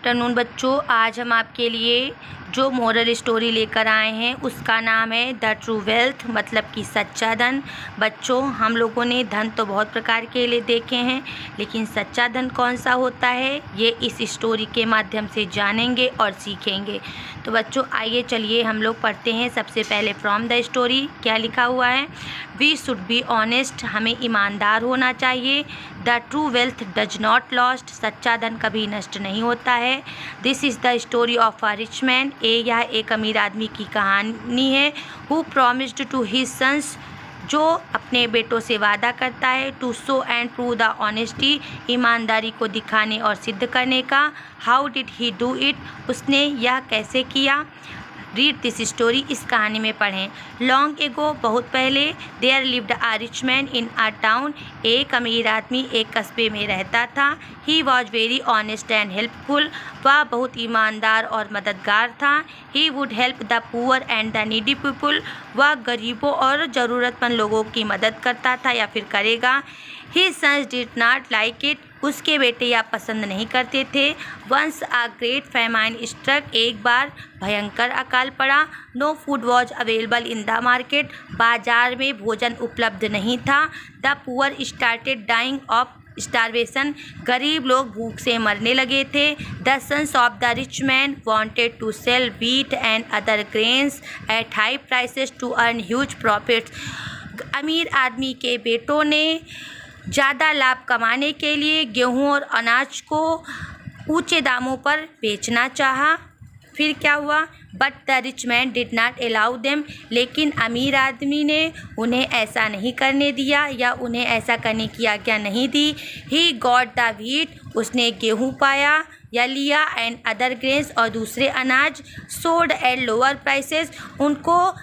Afternoon बच्चों, आज हम आपके लिए जो मोरल स्टोरी लेकर आए हैं उसका नाम है द ट्रू वेल्थ, मतलब कि सच्चा धन। बच्चों, हम लोगों ने धन तो बहुत प्रकार के लिए देखे हैं, लेकिन सच्चा धन कौन सा होता है ये इस स्टोरी के माध्यम से जानेंगे और सीखेंगे। तो बच्चों आइए चलिए हम लोग पढ़ते हैं। सबसे पहले फ्रॉम द स्टोरी क्या लिखा हुआ है। वी शुड बी ऑनेस्ट, हमें ईमानदार होना चाहिए। The true wealth does not lost, सच्चा धन कभी नष्ट नहीं होता है। This is the story of a rich man, यह एक अमीर आदमी की कहानी है। Who promised to his sons, जो अपने बेटों से वादा करता है। To show and prove the honesty, ईमानदारी को दिखाने और सिद्ध करने का। How did he do it, उसने यह कैसे किया। रीड दिस स्टोरी, इस कहानी में पढ़ें। लॉन्ग एगो, बहुत पहले, there lived a rich man in a town, एक अमीर आदमी एक कस्बे में रहता था। He was very honest and helpful, वह बहुत ईमानदार और मददगार था। He would help the poor and the needy people, वह गरीबों और ज़रूरतमंद लोगों की मदद करता था या फिर करेगा। His sons did not like it, उसके बेटे यह पसंद नहीं करते थे। Once a great famine struck, एक बार भयंकर अकाल पड़ा। No food was available in the market, बाजार में भोजन उपलब्ध नहीं था। The poor started dying of starvation, गरीब लोग भूख से मरने लगे थे। The sons of the rich man wanted to sell wheat and other grains at high prices to earn huge profits, अमीर आदमी के बेटों ने ज़्यादा लाभ कमाने के लिए गेहूं और अनाज को ऊंचे दामों पर बेचना चाहा। फिर क्या हुआ। But the rich man did not allow them, लेकिन अमीर आदमी ने उन्हें ऐसा नहीं करने दिया या उन्हें ऐसा करने की आज्ञा नहीं दी। ही गॉट द व्हीट, उसने गेहूं पाया या लिया, एंड अदर ग्रेन्स, और दूसरे अनाज। सोल्ड एट लोअर प्राइसेस, उनको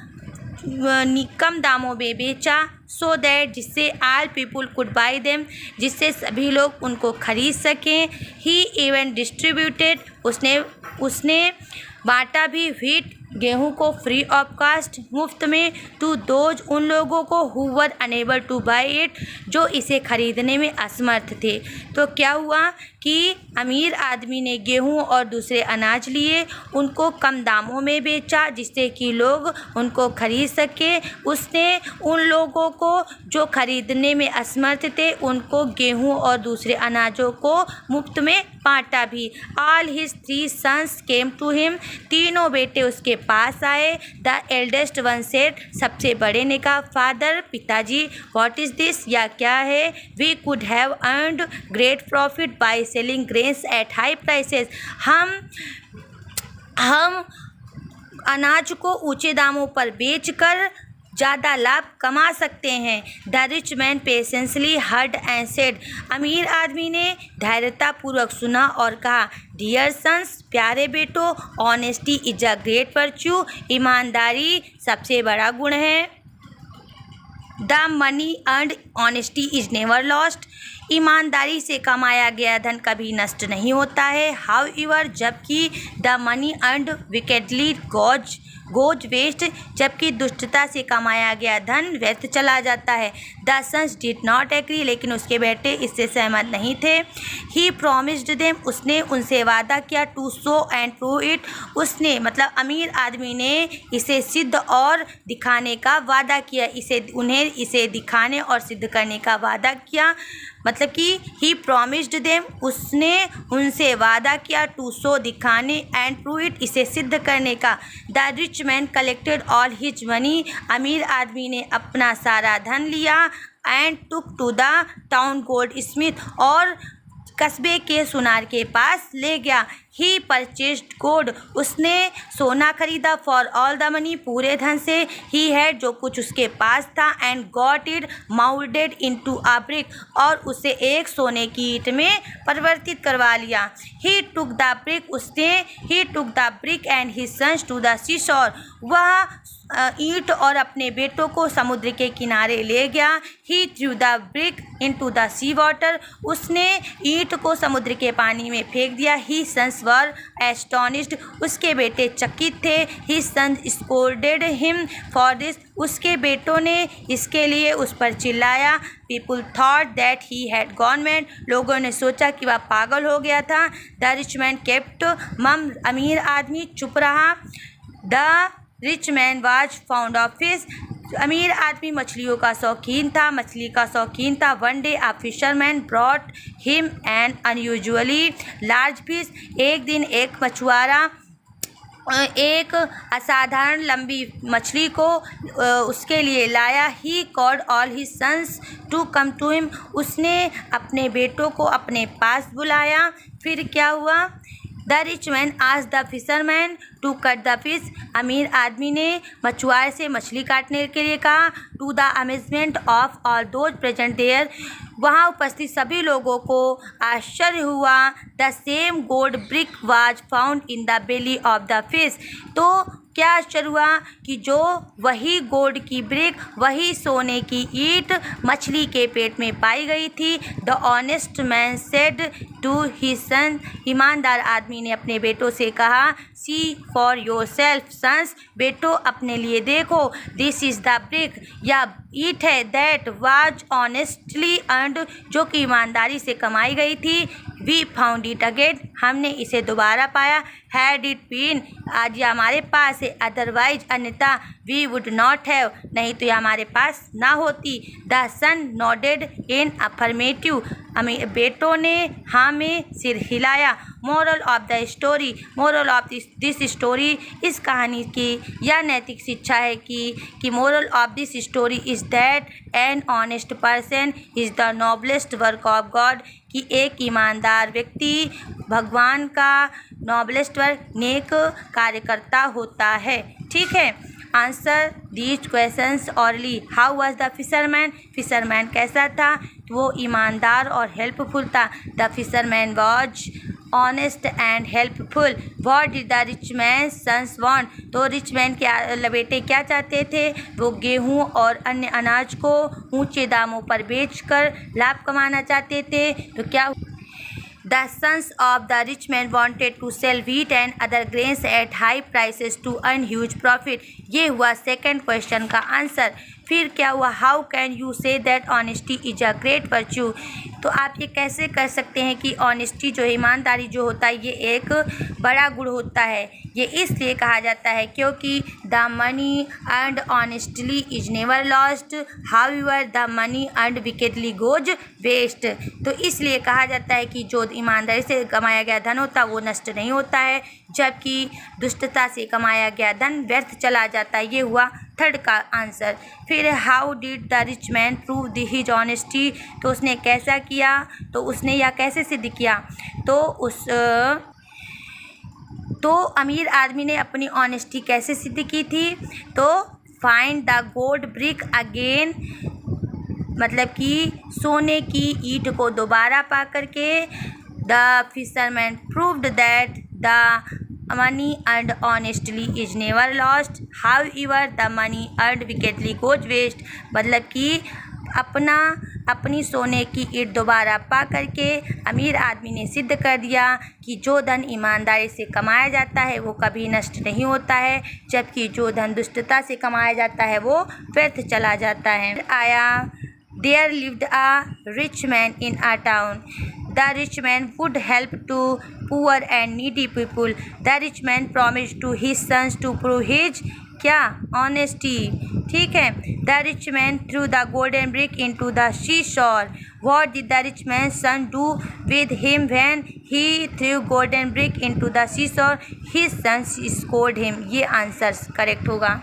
कम दामों में बेचा। सो दैट, जिससे आल पीपुल कुड बाई देम, जिससे सभी लोग उनको खरीद सकें। ही इवन डिस्ट्रीब्यूटेड, उसने बांटा भी व्हीट, गेहूं को फ्री ऑफ कास्ट, मुफ्त में। टू दोज, उन लोगों को who were unable two by it, जो इसे खरीदने में असमर्थ थे। तो क्या हुआ कि अमीर आदमी ने गेहूं और दूसरे अनाज लिए, उनको कम दामों में बेचा जिससे कि लोग उनको खरीद सके। उसने उन लोगों को जो खरीदने में असमर्थ थे उनको गेहूं और दूसरे अनाजों को मुफ्त में बांटा भी। All his 3 sons came to him, तीनों बेटे उसके पास आए। द एल्डेस्ट वन सेड, सबसे बड़े ने कहा। फादर, पिताजी, व्हाट इज दिस, या क्या है। We could have earned great profit by selling grains at high prices, हम अनाज को ऊंचे दामों पर बेचकर ज़्यादा लाभ कमा सकते हैं। The rich man patiently heard and said, अमीर आदमी ने धैर्यतापूर्वक सुना और कहा। डियर सन्स, प्यारे बेटो, honesty is a great virtue, ईमानदारी सबसे बड़ा गुण है। The money earned honesty is never lost, ईमानदारी से कमाया गया धन कभी नष्ट नहीं होता है। हाउएवर, जबकि the money earned wickedly goes waste, जबकि दुष्टता से कमाया गया धन व्यर्थ चला जाता है। The sons did not agree, लेकिन उसके बेटे इससे सहमत नहीं थे। ही प्रॉमिस्ड देम, उसने उनसे वादा किया। To show and prove it, उसने मतलब अमीर आदमी ने इसे सिद्ध और दिखाने का वादा किया, उन्हें इसे दिखाने और सिद्ध करने का वादा किया। मतलब कि ही प्रॉमिस्ड देम, उसने उनसे वादा किया। टू शो, दिखाने, एंड प्रूव इट, इसे सिद्ध करने का। The rich man collected all his money, अमीर आदमी ने अपना सारा धन लिया। And took to the town goldsmith, और कस्बे के सुनार के पास ले गया। ही परचेस्ड गोल्ड, उसने सोना खरीदा। फॉर ऑल द मनी, पूरे धन से। ही हैड, जो कुछ उसके पास था। And got it moulded into a brick, और उसे एक सोने की ईंट में परिवर्तित करवा लिया। He took the brick and his sons to the seashore, वह ईंट और अपने बेटों को समुद्र के किनारे ले गया। He threw the brick into the sea water, उसने ईंट को समुद्र के पानी में फेंक दिया। ही सन्स वर एस्टोनिश्ड, उसके बेटे चकित थे। His son scolded him for this, उसके बेटों ने इसके लिए उस पर चिल्लाया। People thought that he had gone mad, लोगों ने सोचा कि वह पागल हो गया था। द रिच मैन केप्ट मम, अमीर आदमी चुप रहा। The rich man was found of fish, अमीर आदमी मछलियों का शौकीन था, मछली का शौकीन था। One day a fisherman brought him an unusually large fish, एक दिन एक मछुआरा एक असाधारण लंबी मछली को उसके लिए लाया। He called all his sons to come to him, उसने अपने बेटों को अपने पास बुलाया। फिर क्या हुआ? The rich man asked the fisherman to cut the fish, अमीर आदमी ने मछुआरे से मछली काटने के लिए कहा। To the amazement of all those present there, वहाँ उपस्थित सभी लोगों को आश्चर्य हुआ। The same gold brick was found in the belly of the fish, तो क्या आश्चर्य हुआ कि जो वही गोल्ड की ब्रिक, वही सोने की ईंट मछली के पेट में पाई गई थी। The honest man said to his son, ईमानदार आदमी ने अपने बेटों से कहा। See for yourself sons, बेटो अपने लिए देखो। दिस इज़ द ब्रिक, या ईट है। दैट वाज ऑनेस्टली अर्नड, जो कि ईमानदारी से कमाई गई थी। वी फाउंड इट अगेन, हमने इसे दोबारा पाया। हैड इट बीन, आज यह हमारे पास है। अदरवाइज, अन्यथा। वी वुड नॉट हैव, नहीं तो यह हमारे पास ना होती। The son nodded in affirmative, बेटों ने हाँ में सिर हिलाया। Moral of the story, moral of this story, इस कहानी की यह नैतिक शिक्षा है कि moral of this story is that an honest person is the noblest work of God, कि एक ईमानदार व्यक्ति भगवान का नोबलेस्ट वर्क, नेक कार्यकर्ता होता है। ठीक है, answer these questions orally. How was the fisherman, fisherman कैसा था? वो ईमानदार और हेल्पफुल था। The fisherman was honest and helpful. What did the rich man sons want, तो रिच मैन के बेटे क्या चाहते थे? वो गेहूं और अन्य अनाज को ऊंचे दामों पर बेचकर लाभ कमाना चाहते थे। तो क्या The sons of the rich man wanted to sell wheat and other grains at high prices to earn huge profit. ये हुआ सेकंड क्वेश्चन का आंसर। फिर क्या हुआ? How can you say that honesty is a great virtue, तो आप ये कैसे कर सकते हैं कि ऑनेस्टी जो है, ईमानदारी जो होता है, ये एक बड़ा गुण होता है। ये इसलिए कहा जाता है क्योंकि the money earned honestly is never lost, however the money earned wickedly goes waste, तो इसलिए कहा जाता है कि जो ईमानदारी से कमाया गया धन होता है वो नष्ट नहीं होता है, जबकि दुष्टता से कमाया गया धन व्यर्थ चला जाता है। ये हुआ थर्ड का आंसर। फिर how did the rich man prove his honesty, तो उसने कैसा किया, तो उसने यह कैसे सिद्ध किया? तो अमीर आदमी ने अपनी ऑनेस्टी कैसे सिद्ध की थी? तो find the gold brick again, मतलब कि सोने की ईंट को दोबारा पा करके। The fisherman proved that the money earned honestly is never lost, however the money earned wickedly goes waste, मतलब कि अपनी सोने की ईंट दोबारा पा करके अमीर आदमी ने सिद्ध कर दिया कि जो धन ईमानदारी से कमाया जाता है वो कभी नष्ट नहीं होता है, जबकि जो धन दुष्टता से कमाया जाता है वो व्यर्थ चला जाता है। आया There lived a rich man in a town. The rich man would help to poor and needy people. The rich man promised to his sons to prove his क्या honesty, ठीक है। The rich man threw the golden brick into the seashore. What did the rich man's son do with him when he threw golden brick into the seashore? His sons scolded him. ये answer correct होगा।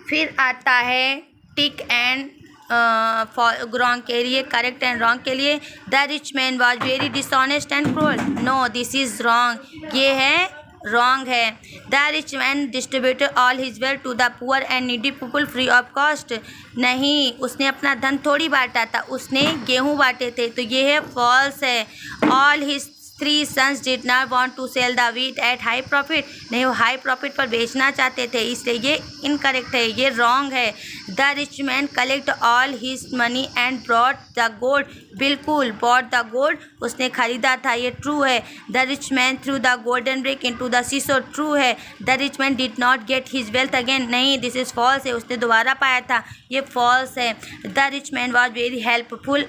फिर आता है tick and wrong के लिए, correct and wrong के लिए। The rich man was very dishonest and cruel, no this is wrong, ये है रॉन्ग है। The rich man distributed all his wealth to the poor and needy people free of cost, नहीं, उसने अपना धन थोड़ी बांटा था, उसने गेहूँ बांटे थे, तो ये है फॉल्स है। All his 3 sons did not want to sell the wheat at high profit, नहीं वो हाई प्रॉफिट पर बेचना चाहते थे, इसलिए ये इनकरेक्ट है, ये रॉन्ग है। The rich man collect all his money and brought the gold, बिल्कुल बॉट द गोल्ड, उसने खरीदा था, ये ट्रू है। The rich man threw the golden brick into the seashore, true है। The rich man did not get his wealth again, नहीं, this is false है, उसने दोबारा पाया था, ये फॉल्स है। The rich man was very helpful,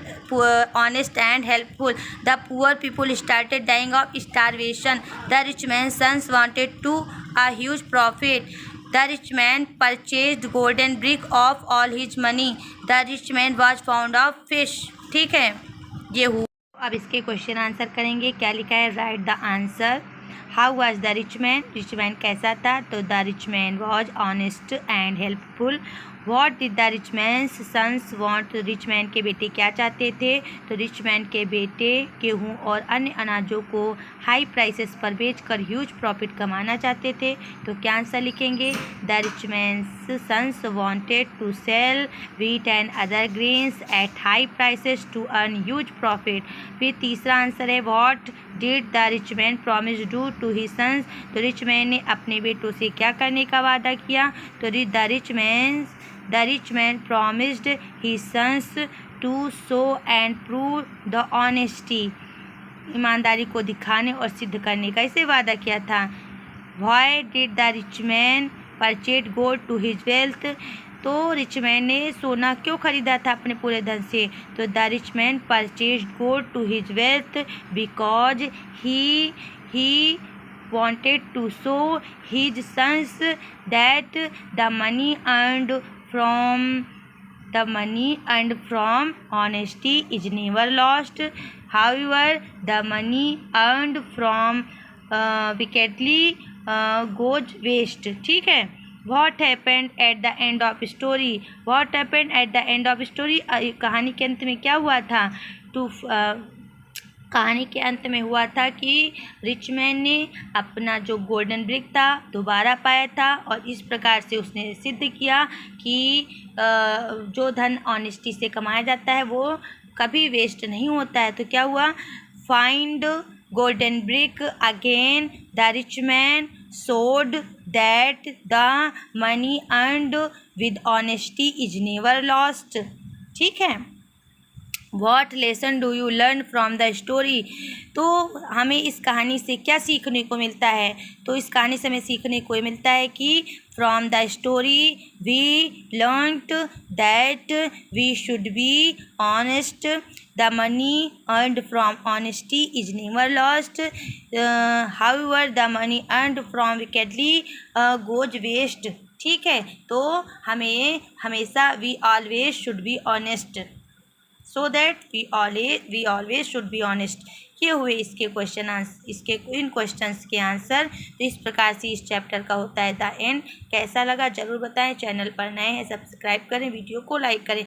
honest and helpful. The poor people started dying of starvation. The rich man sons wanted to a huge profit. The rich man purchased golden brick of all his money. The rich man was fond of fish. ठीक है, ये हुआ। अब इसके question answer करेंगे। क्या लिखा है? Write the answer. How was the rich man, rich man कैसा था? तो the rich man was honest and helpful. What did the rich man's sons want, rich man के बेटे क्या चाहते थे? तो रिच मैन के बेटे गेहूँ और अन्य अनाजों को हाई प्राइसेस पर बेचकर ह्यूज प्रॉफिट कमाना चाहते थे। तो क्या आंसर लिखेंगे? The rich man's sons wanted to sell wheat and other grains at high prices to earn huge profit. फिर तीसरा आंसर है what did the rich man promise do to his sons, तो रिच मैन ने अपने बेटों से क्या करने का वादा किया? तो the rich man promised his sons to show and prove the honesty, ईमानदारी को दिखाने और सिद्ध करने का इसे वादा किया था। Why did the rich man purchase gold to his wealth, तो रिच मैन ने सोना क्यों खरीदा था अपने पूरे धन से? तो the rich man purchased gold to his wealth because he wanted to show his sons that the money earned from honesty is never lost. However, the money earned from wickedly goes waste. ठीक है। What happened at the end of story? What happened at the end of story? कहानी के अंत में क्या हुआ था? कहानी के अंत में हुआ था कि रिच मैन ने अपना जो गोल्डन ब्रिक था दोबारा पाया था और इस प्रकार से उसने सिद्ध किया कि जो धन ऑनेस्टी से कमाया जाता है वो कभी वेस्ट नहीं होता है। तो क्या हुआ? Find golden brick again, the rich man showed that the money earned with honesty is never lost. ठीक है। What lesson do you learn from the story? तो हमें इस कहानी से क्या सीखने को मिलता है? तो इस कहानी से हमें सीखने को मिलता है कि from the story we learnt that we should be honest. The money earned from honesty is never lost. However, the money earned from wickedly goes waste. ठीक है, तो हमें हमेशा we always should be honest. So that we always should be honest. ये हुए इसके question answer, इसके इन questions के आंसर। तो इस प्रकार से इस चैप्टर का होता है द एंड। कैसा लगा ज़रूर बताएं। चैनल पर नए हैं सब्सक्राइब करें, वीडियो को लाइक करें।